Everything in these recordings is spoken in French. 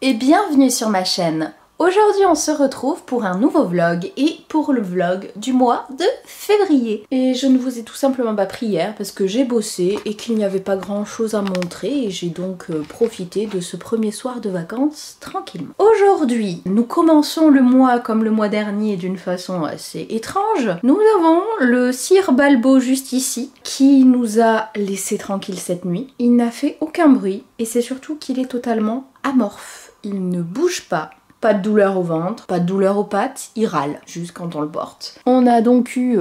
et bienvenue sur ma chaîne. Aujourd'hui on se retrouve pour un nouveau vlog et pour le vlog du mois de février. Et je ne vous ai tout simplement pas pris hier parce que j'ai bossé et qu'il n'y avait pas grand chose à montrer et j'ai donc profité de ce premier soir de vacances tranquillement. Aujourd'hui nous commençons le mois comme le mois dernier d'une façon assez étrange. Nous avons le Sir Balbo juste ici qui nous a laissé tranquille cette nuit. Il n'a fait aucun bruit et c'est surtout qu'il est totalement amorphe. Il ne bouge pas. Pas de douleur au ventre, pas de douleur aux pattes, il râle juste quand on le porte. On a donc eu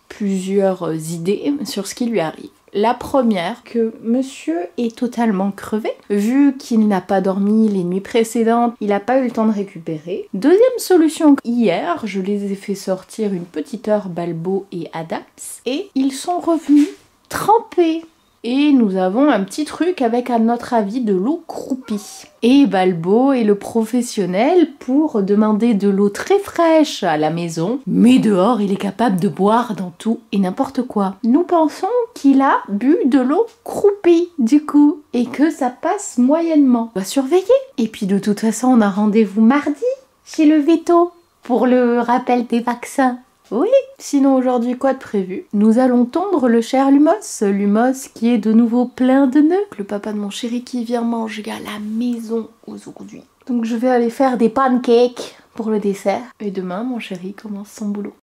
plusieurs idées sur ce qui lui arrive. La première, que monsieur est totalement crevé, vu qu'il n'a pas dormi les nuits précédentes, il n'a pas eu le temps de récupérer. Deuxième solution, hier, je les ai fait sortir une petite heure Balbo et Adams, et ils sont revenus trempés. Et nous avons un petit truc avec, à notre avis, de l'eau croupie. Et Balbo est le professionnel pour demander de l'eau très fraîche à la maison. Mais dehors, il est capable de boire dans tout et n'importe quoi. Nous pensons qu'il a bu de l'eau croupie, du coup. Et que ça passe moyennement. On va surveiller. Et puis de toute façon, on a rendez-vous mardi chez le veto pour le rappel des vaccins. Oui, sinon aujourd'hui quoi de prévu? Nous allons tondre le cher Lumos, Lumos qui est de nouveau plein de nœuds. Le papa de mon chéri qui vient manger à la maison aujourd'hui. Donc je vais aller faire des pancakes pour le dessert. Et demain mon chéri commence son boulot.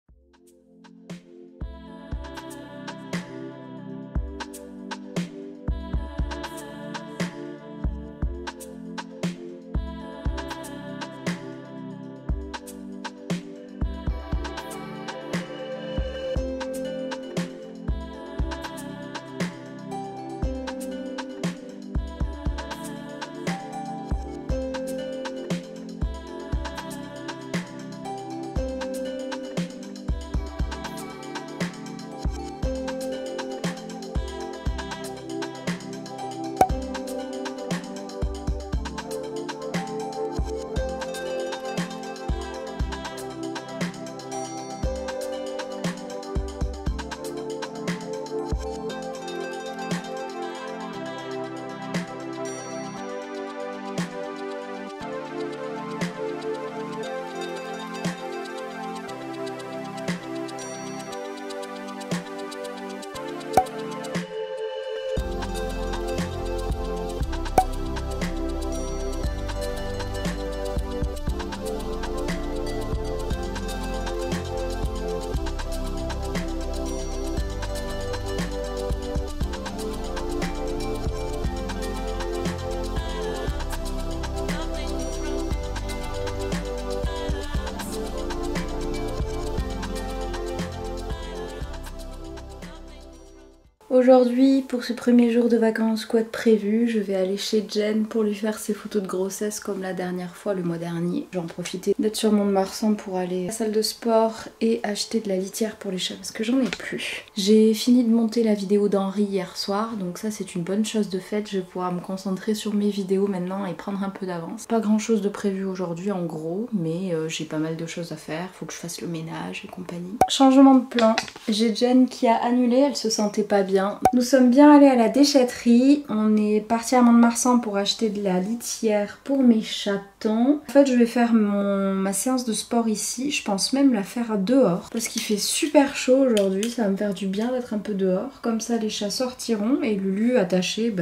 Aujourd'hui, pour ce premier jour de vacances, quoi de prévu? Je vais aller chez Jen pour lui faire ses photos de grossesse comme la dernière fois, le mois dernier. J'en profiter d'être sur Mont-de-Marsan pour aller à la salle de sport et acheter de la litière pour les chats parce que j'en ai plus. J'ai fini de monter la vidéo d'Henri hier soir, donc ça c'est une bonne chose de faite. Je vais pouvoir me concentrer sur mes vidéos maintenant et prendre un peu d'avance. Pas grand chose de prévu aujourd'hui en gros, mais j'ai pas mal de choses à faire. Faut que je fasse le ménage et compagnie. Changement de plan. J'ai Jen qui a annulé, elle se sentait pas bien. Nous sommes bien allés à la déchetterie, on est parti à Mont-de-Marsan pour acheter de la litière pour mes chatons. En fait je vais faire ma séance de sport ici, je pense même la faire dehors parce qu'il fait super chaud aujourd'hui, ça va me faire du bien d'être un peu dehors. Comme ça les chats sortiront et Lulu attaché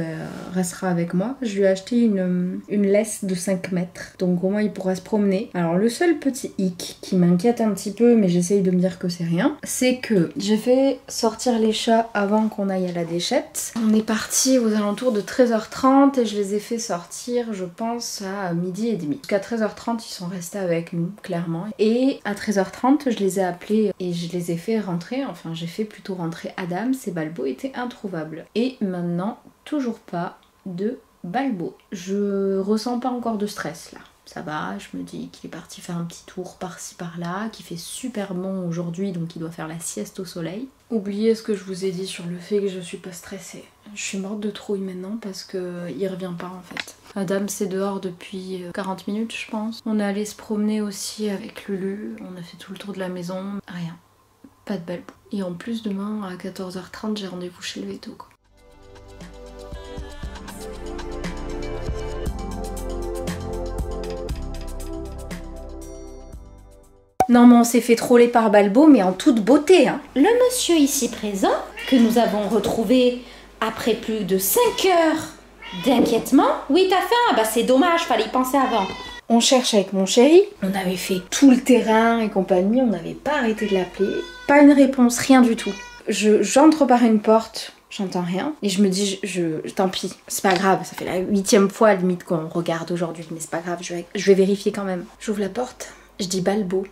restera avec moi. Je lui ai acheté une laisse de 5 mètres, donc au moins il pourra se promener. Alors le seul petit hic qui m'inquiète un petit peu, mais j'essaye de me dire que c'est rien, c'est que j'ai fait sortir les chats avant qu'on aille à la déchette. On est parti aux alentours de 13h30 et je les ai fait sortir je pense à midi et demi. Jusqu'à 13h30 ils sont restés avec nous clairement et à 13h30 je les ai appelés et je les ai fait rentrer, enfin j'ai fait plutôt rentrer Adams et Balbo étaient introuvables. Et maintenant toujours pas de Balbo. Je ressens pas encore de stress là. Ça va, je me dis qu'il est parti faire un petit tour par-ci par-là, qu'il fait super bon aujourd'hui donc il doit faire la sieste au soleil. Oubliez ce que je vous ai dit sur le fait que je suis pas stressée. Je suis morte de trouille maintenant parce qu'il revient pas en fait. Adam c'est dehors depuis 40 minutes je pense. On est allé se promener aussi avec Lulu, on a fait tout le tour de la maison, rien. Pas de Balbo. Et en plus demain à 14h30 j'ai rendez-vous chez le veto quoi. Non mais on s'est fait troller par Balbo, mais en toute beauté, hein. Le monsieur ici présent, que nous avons retrouvé après plus de 5 heures d'inquiétement. Oui, t'as faim? Bah c'est dommage, fallait y penser avant. On cherche avec mon chéri, on avait fait tout le terrain et compagnie, on n'avait pas arrêté de l'appeler. Pas une réponse, rien du tout. J'entre par une porte, j'entends rien, et je me dis, tant pis, c'est pas grave, ça fait la 8e fois limite qu'on regarde aujourd'hui, mais c'est pas grave, je vais vérifier quand même. J'ouvre la porte, je dis Balbo,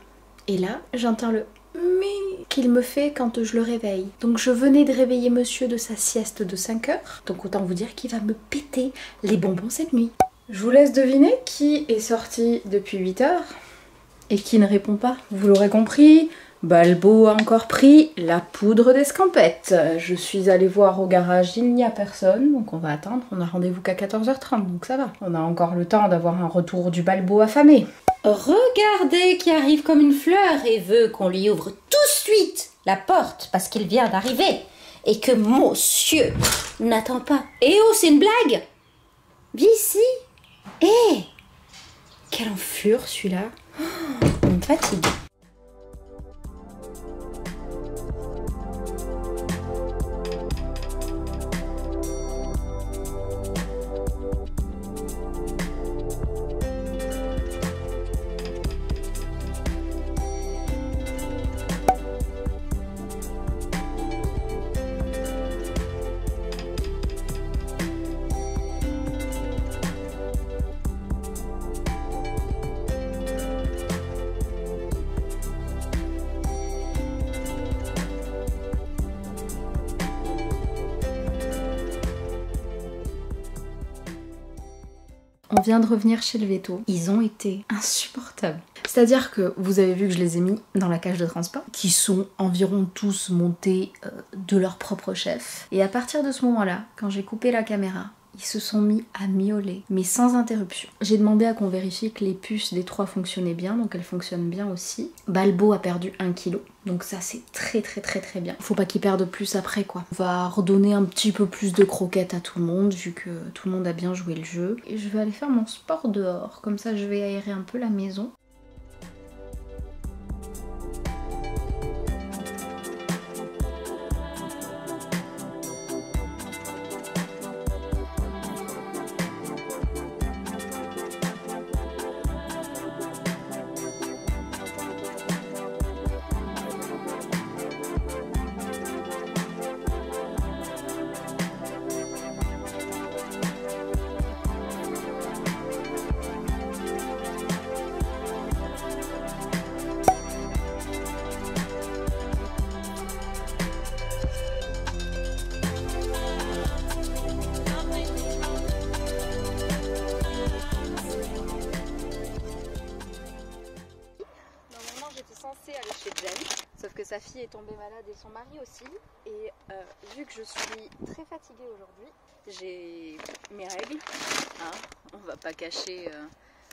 et là, j'entends le mais qu'il me fait quand je le réveille. Donc je venais de réveiller monsieur de sa sieste de 5 heures, donc autant vous dire qu'il va me péter les bonbons cette nuit. Je vous laisse deviner qui est sorti depuis 8 heures et qui ne répond pas. Vous l'aurez compris, Balbo a encore pris la poudre d'escampette. Je suis allée voir au garage, il n'y a personne, donc on va attendre. On a rendez-vous qu'à 14h30, donc ça va. On a encore le temps d'avoir un retour du Balbo affamé. Regardez qui arrive comme une fleur et veut qu'on lui ouvre tout de suite la porte parce qu'il vient d'arriver et que monsieur n'attend pas. Eh oh, c'est une blague? Viens ici. Eh, quelle enflure celui-là. Oh, on me fatigue. On vient de revenir chez le veto. Ils ont été insupportables. C'est-à-dire que vous avez vu que je les ai mis dans la cage de transport, qui sont environ tous montés de leur propre chef. Et à partir de ce moment-là, quand j'ai coupé la caméra, ils se sont mis à miauler, mais sans interruption. J'ai demandé à qu'on vérifie que les puces des 3 fonctionnaient bien, donc elles fonctionnent bien aussi. Balbo a perdu 1 kg, donc ça c'est très bien. Faut pas qu'il perde plus après quoi. On va redonner un petit peu plus de croquettes à tout le monde, vu que tout le monde a bien joué le jeu. Et je vais aller faire mon sport dehors, comme ça je vais aérer un peu la maison. Sauf que sa fille est tombée malade et son mari aussi. Et vu que je suis très fatiguée aujourd'hui, j'ai mes règles. Hein, on va pas cacher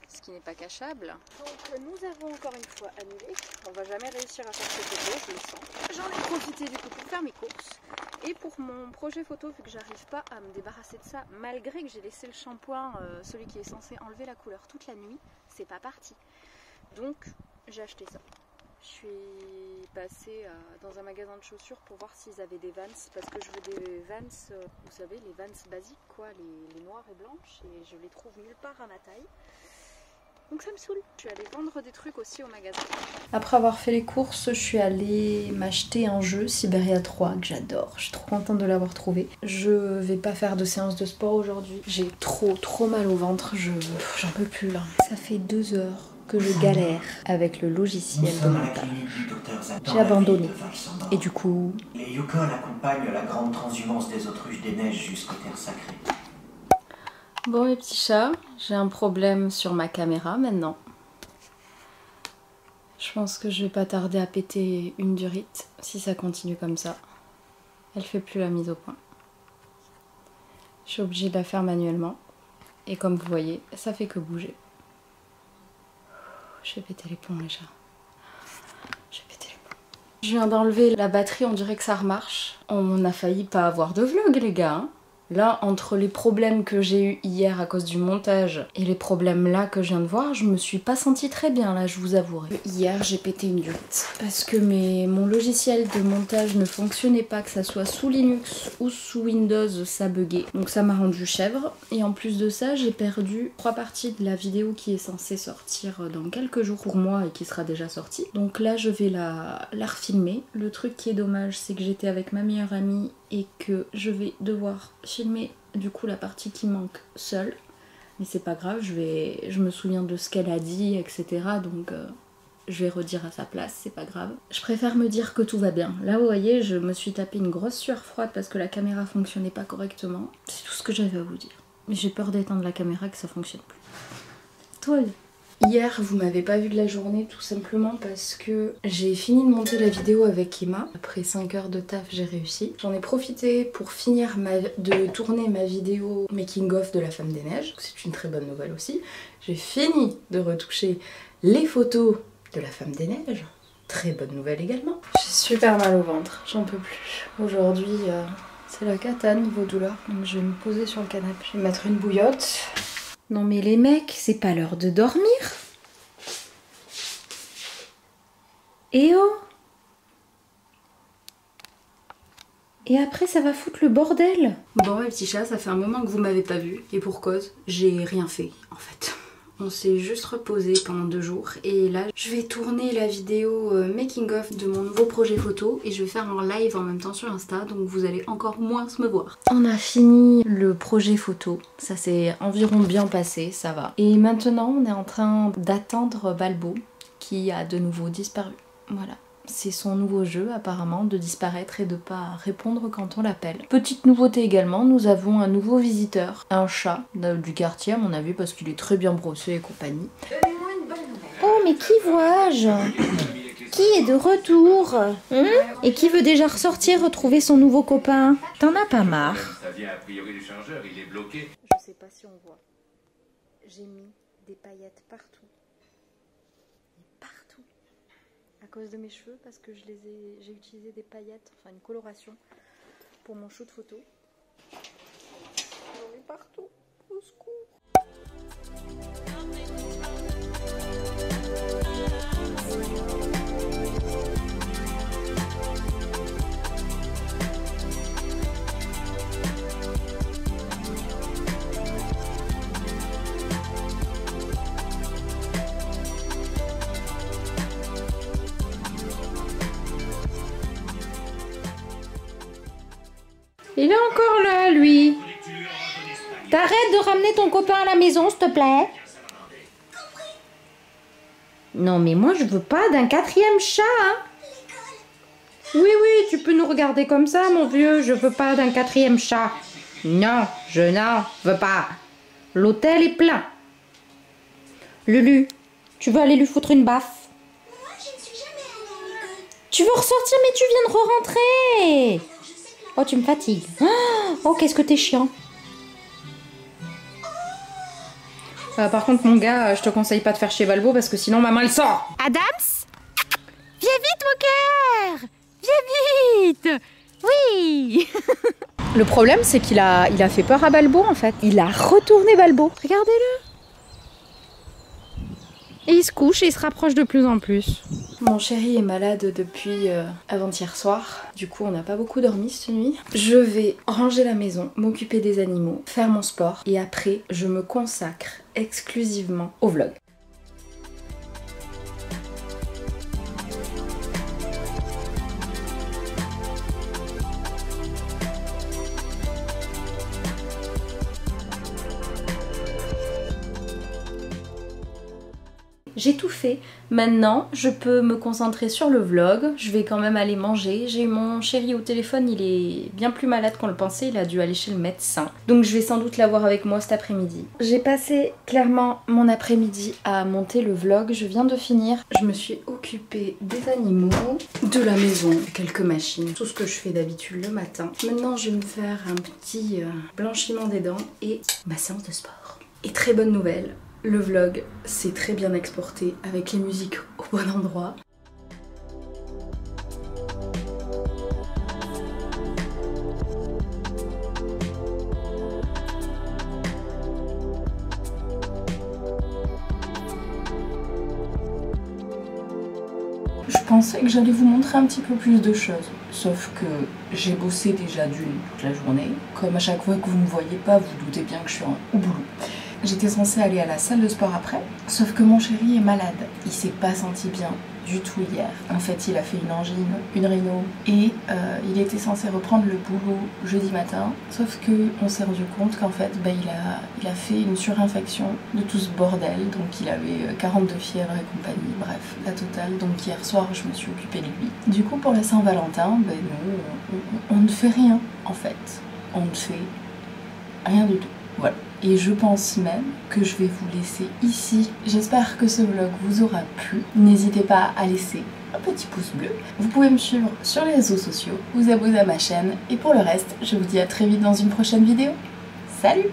ce qui n'est pas cachable. Donc nous avons encore une fois annulé. On va jamais réussir à faire ces photos, je le sens. J'en ai profité du coup pour faire mes courses. Et pour mon projet photo, vu que j'arrive pas à me débarrasser de ça, malgré que j'ai laissé le shampoing, celui qui est censé enlever la couleur toute la nuit, c'est pas parti. Donc j'ai acheté ça. Je suis passée dans un magasin de chaussures pour voir s'ils avaient des Vans, parce que je veux des Vans, vous savez, les Vans basiques quoi, les noires et blanches, et je les trouve nulle part à ma taille. Donc ça me saoule. Je suis allée vendre des trucs aussi au magasin. Après avoir fait les courses, je suis allée m'acheter un jeu, Siberia 3, que j'adore. Je suis trop contente de l'avoir trouvé. Je vais pas faire de séance de sport aujourd'hui. J'ai trop mal au ventre, j'en peux plus là. Ça fait 2 heures que je galère avec le logiciel de montage. J'ai abandonné. Et du coup... Les Yukon accompagnent la grande transhumance des autruches des neiges jusqu'aux terres sacrées. Bon mes petits chats, j'ai un problème sur ma caméra maintenant. Je pense que je vais pas tarder à péter une durite si ça continue comme ça. Elle fait plus la mise au point. Je suis obligée de la faire manuellement. Et comme vous voyez, ça fait que bouger. Je vais péter les plombs les chats. Je vais péter les plombs. Je viens d'enlever la batterie, on dirait que ça remarche. On a failli pas avoir de vlog les gars. Hein. Là, entre les problèmes que j'ai eu hier à cause du montage et les problèmes là que je viens de voir, je me suis pas sentie très bien là, je vous avouerai. Hier, j'ai pété une durite parce que mon logiciel de montage ne fonctionnait pas, que ça soit sous Linux ou sous Windows, ça buguait. Donc ça m'a rendu chèvre. Et en plus de ça, j'ai perdu 3 parties de la vidéo qui est censée sortir dans quelques jours pour moi et qui sera déjà sortie. Donc là, je vais la refilmer. Le truc qui est dommage, c'est que j'étais avec ma meilleure amie et que je vais devoir filmer du coup la partie qui manque seule. Mais c'est pas grave, je me souviens de ce qu'elle a dit, etc. Donc je vais redire à sa place, c'est pas grave. Je préfère me dire que tout va bien. Là, vous voyez, je me suis tapé une grosse sueur froide parce que la caméra fonctionnait pas correctement. C'est tout ce que j'avais à vous dire. Mais j'ai peur d'éteindre la caméra que ça fonctionne plus. Tout va bien. Hier, vous m'avez pas vu de la journée tout simplement parce que j'ai fini de monter la vidéo avec Emma. Après 5 heures de taf, j'ai réussi. J'en ai profité pour finir de tourner ma vidéo making of de la Femme des Neiges. C'est une très bonne nouvelle aussi. J'ai fini de retoucher les photos de la Femme des Neiges. Très bonne nouvelle également. J'ai super mal au ventre, j'en peux plus. Aujourd'hui, c'est la cata niveau douleur. Donc je vais me poser sur le canapé. Je vais mettre une bouillotte. Non mais les mecs, c'est pas l'heure de dormir. Eh oh! Et après ça va foutre le bordel. Bon mes petits chats, ça fait un moment que vous m'avez pas vu. Et pour cause, j'ai rien fait en fait. On s'est juste reposé pendant 2 jours et là je vais tourner la vidéo making of de mon nouveau projet photo et je vais faire un live en même temps sur Insta, donc vous allez encore moins me voir. On a fini le projet photo, ça s'est environ bien passé, ça va. Et maintenant on est en train d'attendre Balbo qui a de nouveau disparu. Voilà. C'est son nouveau jeu apparemment, de disparaître et de pas répondre quand on l'appelle. Petite nouveauté également, nous avons un nouveau visiteur, un chat du quartier à mon avis parce qu'il est très bien brossé et compagnie. Oh mais qui vois-je? Qui est de retour et qui veut déjà ressortir retrouver son nouveau copain? T'en as pas marre? Je sais pas si on voit. J'ai mis des paillettes partout. À cause de mes cheveux parce que j'ai utilisé des paillettes, enfin une coloration pour mon shoot photo. J'en ai partout, au secours. Il est encore là, lui. T'arrêtes de ramener ton copain à la maison, s'il te plaît. Non, mais moi, je veux pas d'un 4e chat. Hein. Oui, tu peux nous regarder comme ça, mon vieux. Je veux pas d'un 4e chat. Non, je n'en veux pas. L'hôtel est plein. Lulu, tu veux aller lui foutre une baffe? Moi, je ne suis jamais allée à l'école. Tu veux ressortir, mais tu viens de re-rentrer. Oh, tu me fatigues. Oh, qu'est-ce que t'es chiant. Par contre, mon gars, je te conseille pas de faire chez Balbo parce que sinon maman elle sort. Adams, viens vite, mon cœur. Viens vite. Oui. Le problème, c'est qu'il a fait peur à Balbo en fait. Il a retourné Balbo. Regardez-le. Et il se couche et il se rapproche de plus en plus. Mon chéri est malade depuis avant-hier soir. Du coup, on n'a pas beaucoup dormi cette nuit. Je vais ranger la maison, m'occuper des animaux, faire mon sport. Et après, je me consacre exclusivement au vlog. J'ai tout fait. Maintenant, je peux me concentrer sur le vlog. Je vais quand même aller manger. J'ai eu mon chéri au téléphone, il est bien plus malade qu'on le pensait. Il a dû aller chez le médecin. Donc je vais sans doute l'avoir avec moi cet après-midi. J'ai passé clairement mon après-midi à monter le vlog. Je viens de finir. Je me suis occupée des animaux, de la maison, quelques machines. Tout ce que je fais d'habitude le matin. Maintenant, je vais me faire un petit blanchiment des dents et ma séance de sport. Et très bonne nouvelle. Le vlog s'est très bien exporté avec les musiques au bon endroit. Je pensais que j'allais vous montrer un petit peu plus de choses. Sauf que j'ai bossé déjà d'une toute la journée. Comme à chaque fois que vous ne me voyez pas, vous doutez bien que je suis au boulot. J'étais censée aller à la salle de sport après, sauf que mon chéri est malade. Il s'est pas senti bien du tout hier. En fait, il a fait une angine, une rhino, et il était censé reprendre le boulot jeudi matin, sauf que on s'est rendu compte qu'en fait, il a fait une surinfection de tout ce bordel, donc il avait 42 fièvres et compagnie, bref, la totale. Donc hier soir, je me suis occupée de lui. Du coup, pour la Saint-Valentin, nous, on ne fait rien, en fait. On ne fait rien du tout. Voilà. Et je pense même que je vais vous laisser ici. J'espère que ce vlog vous aura plu. N'hésitez pas à laisser un petit pouce bleu. Vous pouvez me suivre sur les réseaux sociaux, vous abonner à ma chaîne. Et pour le reste, je vous dis à très vite dans une prochaine vidéo. Salut!